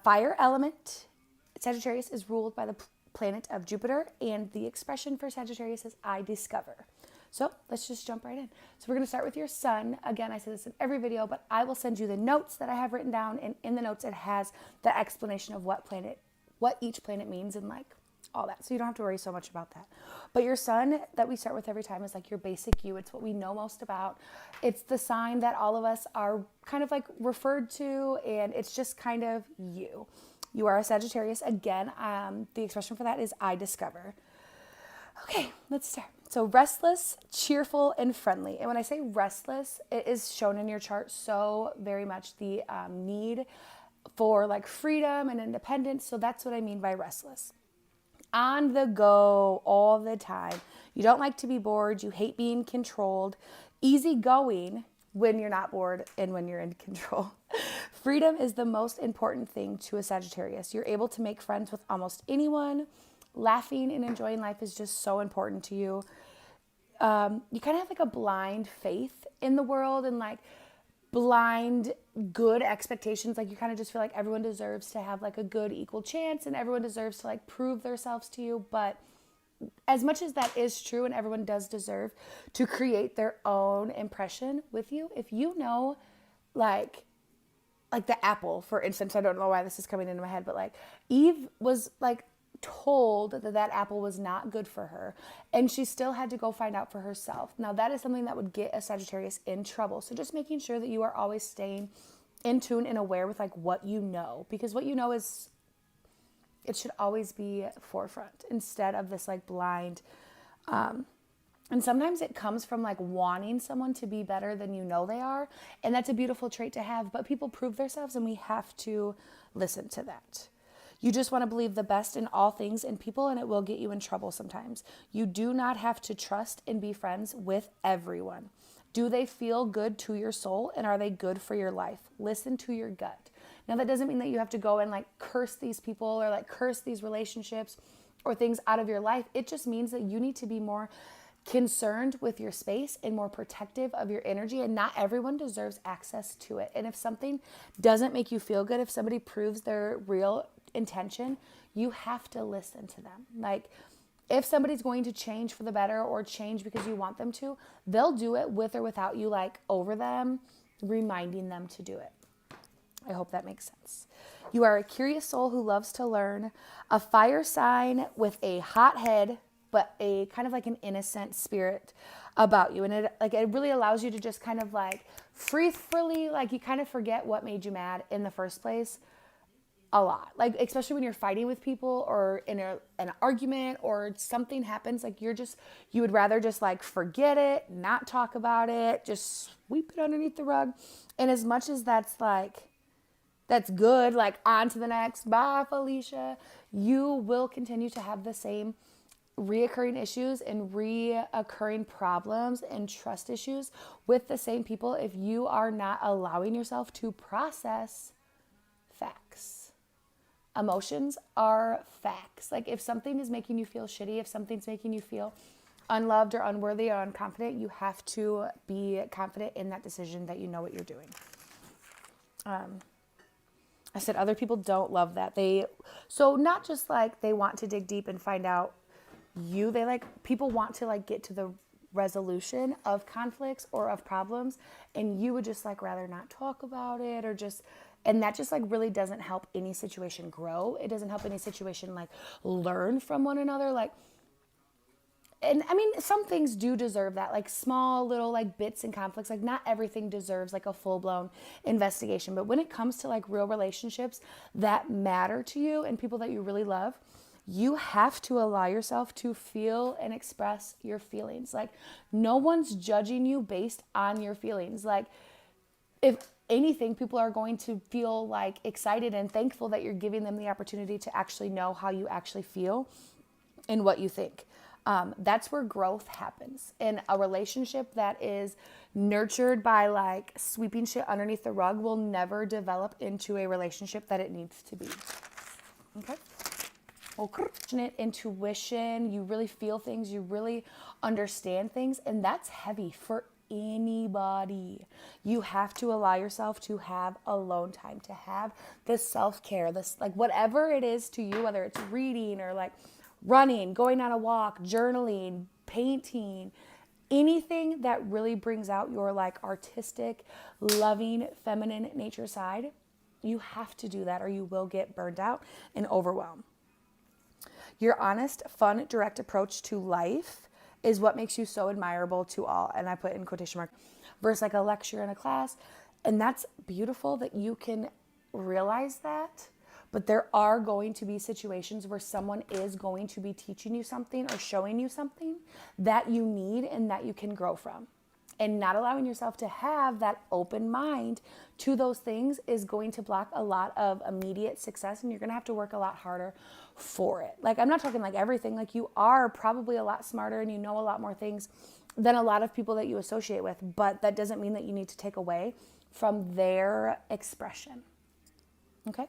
Fire element, Sagittarius is ruled by the planet of Jupiter, and the expression for Sagittarius is I discover. So let's just jump right in. So we're going to start with your sun. Again, I say this in every video, but I will send you the notes that I have written down, and in the notes it has the explanation of what each planet means and like all that. So you don't have to worry so much about that. But your sun that we start with every time is like your basic you. It's what we know most about. It's the sign that all of us are kind of like referred to, and it's just kind of you. You are a Sagittarius. Again, the expression for that is I discover. Okay, let's start. So restless, cheerful, and friendly. And when I say restless, it is shown in your chart so very much the need for like freedom and independence. So that's what I mean by restless. On the go all the time. You don't like to be bored. You hate being controlled. Easygoing when you're not bored and when you're in control. Freedom is the most important thing to a Sagittarius. You're able to make friends with almost anyone. Laughing and enjoying life is just so important to you. You kind of have like a blind faith in the world and like blind good expectations. Like you kind of just feel like everyone deserves to have like a good equal chance and everyone deserves to like prove themselves to you. But as much as that is true and everyone does deserve to create their own impression with you, if you know like the apple, for instance, I don't know why this is coming into my head, but like Eve was like told that apple was not good for her and she still had to go find out for herself. Now that is something that would get a Sagittarius in trouble. So just making sure that you are always staying in tune and aware with like what you know, because what you know is, it should always be forefront instead of this like blind, and sometimes it comes from like wanting someone to be better than you know they are. And that's a beautiful trait to have, but people prove themselves and we have to listen to that. You just want to believe the best in all things and people, and it will get you in trouble sometimes. You do not have to trust and be friends with everyone. Do they feel good to your soul, and are they good for your life? Listen to your gut. Now, that doesn't mean that you have to go and like curse these people or like curse these relationships or things out of your life. It just means that you need to be more concerned with your space and more protective of your energy, and not everyone deserves access to it. And if something doesn't make you feel good, if somebody proves their real intention, you have to listen to them. Like if somebody's going to change for the better or change because you want them to, they'll do it with or without you like over them, reminding them to do it. I hope that makes sense. You are a curious soul who loves to learn, a fire sign with a hot head, but a kind of like an innocent spirit about you. And it really allows you to just kind of like freely, like you kind of forget what made you mad in the first place a lot. Like, especially when you're fighting with people or in an argument or something happens, like you would rather just like forget it, not talk about it, just sweep it underneath the rug. And as much as that's good, like on to the next, bye Felicia, you will continue to have the same reoccurring issues and reoccurring problems and trust issues with the same people if you are not allowing yourself to process facts. Emotions are facts. Like if something is making you feel shitty, if something's making you feel unloved or unworthy or unconfident, you have to be confident in that decision that you know what you're doing. I said other people don't love that. So not just like they want to dig deep and find out you, people want to like get to the resolution of conflicts or of problems, and you would just like rather not talk about it and that just like really doesn't help any situation grow. It doesn't help any situation like learn from one another. Like, and I mean, some things do deserve that, like small little like bits and conflicts. Like not everything deserves like a full-blown investigation. But when it comes to like real relationships that matter to you and people that you really love, you have to allow yourself to feel and express your feelings. Like no one's judging you based on your feelings. Like if anything, people are going to feel like excited and thankful that you're giving them the opportunity to actually know how you actually feel and what you think. That's where growth happens. In a relationship that is nurtured by like sweeping shit underneath the rug will never develop into a relationship that it needs to be. Okay? Intuition, you really feel things, you really understand things, and that's heavy for anybody. You have to allow yourself to have alone time, to have the self-care, this like whatever it is to you, whether it's reading or like running, going on a walk, journaling, painting, anything that really brings out your like artistic, loving, feminine nature side. You have to do that or you will get burned out and overwhelmed. Your honest, fun, direct approach to life is what makes you so admirable to all. And I put in quotation mark versus like a lecture in a class. And that's beautiful that you can realize that. But there are going to be situations where someone is going to be teaching you something or showing you something that you need and that you can grow from. And not allowing yourself to have that open mind to those things is going to block a lot of immediate success, and you're going to have to work a lot harder for it. Like, I'm not talking like everything. Like, you are probably a lot smarter and you know a lot more things than a lot of people that you associate with, but that doesn't mean that you need to take away from their expression. Okay?